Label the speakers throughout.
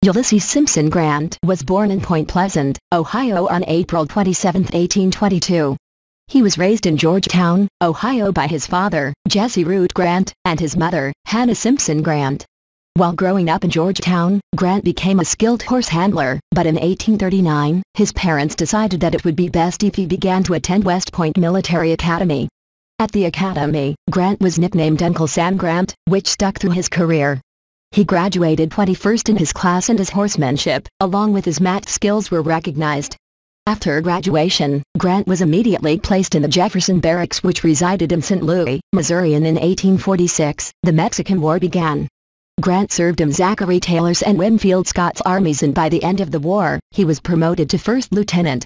Speaker 1: Ulysses Simpson Grant was born in Point Pleasant, Ohio on April 27, 1822. He was raised in Georgetown, Ohio by his father, Jesse Root Grant, and his mother, Hannah Simpson Grant. While growing up in Georgetown, Grant became a skilled horse handler, but in 1839, his parents decided that it would be best if he began to attend West Point Military Academy. At the academy, Grant was nicknamed Uncle Sam Grant, which stuck through his career. He graduated 21st in his class and his horsemanship, along with his math skills, were recognized. After graduation, Grant was immediately placed in the Jefferson Barracks, which resided in St. Louis, Missouri, and in 1846, the Mexican War began. Grant served in Zachary Taylor's and Winfield Scott's armies, and by the end of the war, he was promoted to first lieutenant.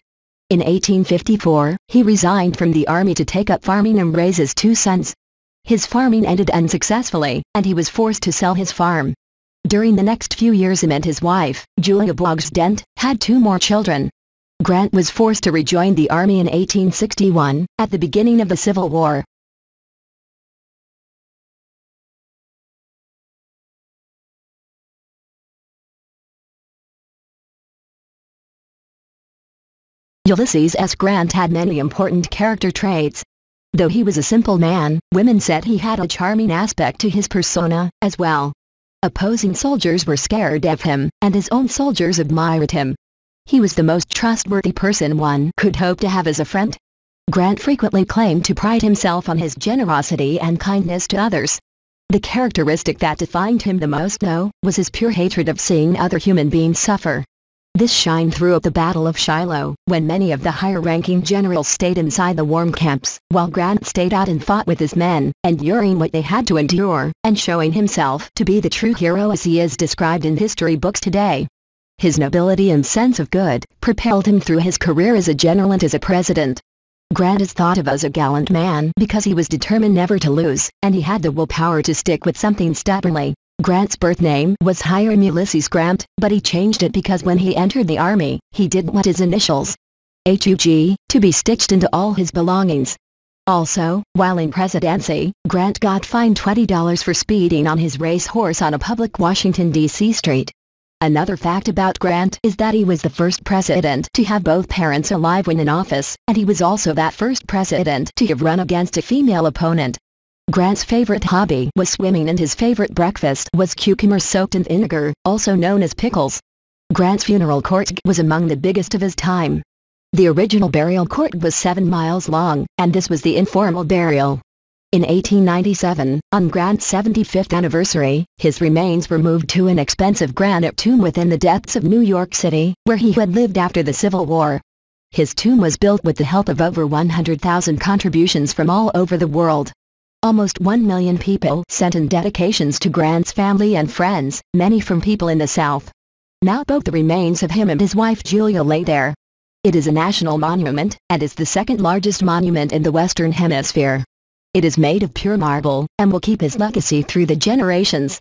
Speaker 1: In 1854, he resigned from the army to take up farming and raise his two sons. His farming ended unsuccessfully, and he was forced to sell his farm. During the next few years, him and his wife, Julia Boggs Dent, had two more children. Grant was forced to rejoin the army in 1861, at the beginning of the Civil War. Ulysses S. Grant had many important character traits. Though he was a simple man, women said he had a charming aspect to his persona, as well. Opposing soldiers were scared of him, and his own soldiers admired him. He was the most trustworthy person one could hope to have as a friend. Grant frequently claimed to pride himself on his generosity and kindness to others. The characteristic that defined him the most, though, was his pure hatred of seeing other human beings suffer. This shined through at the Battle of Shiloh, when many of the higher-ranking generals stayed inside the warm camps, while Grant stayed out and fought with his men, enduring what they had to endure, and showing himself to be the true hero as he is described in history books today. His nobility and sense of good propelled him through his career as a general and as a president. Grant is thought of as a gallant man because he was determined never to lose, and he had the willpower to stick with something stubbornly. Grant's birth name was Hiram Ulysses Grant, but he changed it because when he entered the army, he didn't want his initials, HUG, to be stitched into all his belongings. Also, while in presidency, Grant got fined $20 for speeding on his race horse on a public Washington, D.C. street. Another fact about Grant is that he was the first president to have both parents alive when in office, and he was also that first president to have run against a female opponent. Grant's favorite hobby was swimming, and his favorite breakfast was cucumbers soaked in vinegar, also known as pickles. Grant's funeral court was among the biggest of his time. The original burial court was 7 miles long, and this was the informal burial. In 1897, on Grant's 75th anniversary, his remains were moved to an expensive granite tomb within the depths of New York City, where he had lived after the Civil War. His tomb was built with the help of over 100,000 contributions from all over the world. Almost 1 million people sent in dedications to Grant's family and friends, many from people in the South. Now both the remains of him and his wife Julia lay there. It is a national monument, and is the second largest monument in the Western Hemisphere. It is made of pure marble, and will keep his legacy through the generations.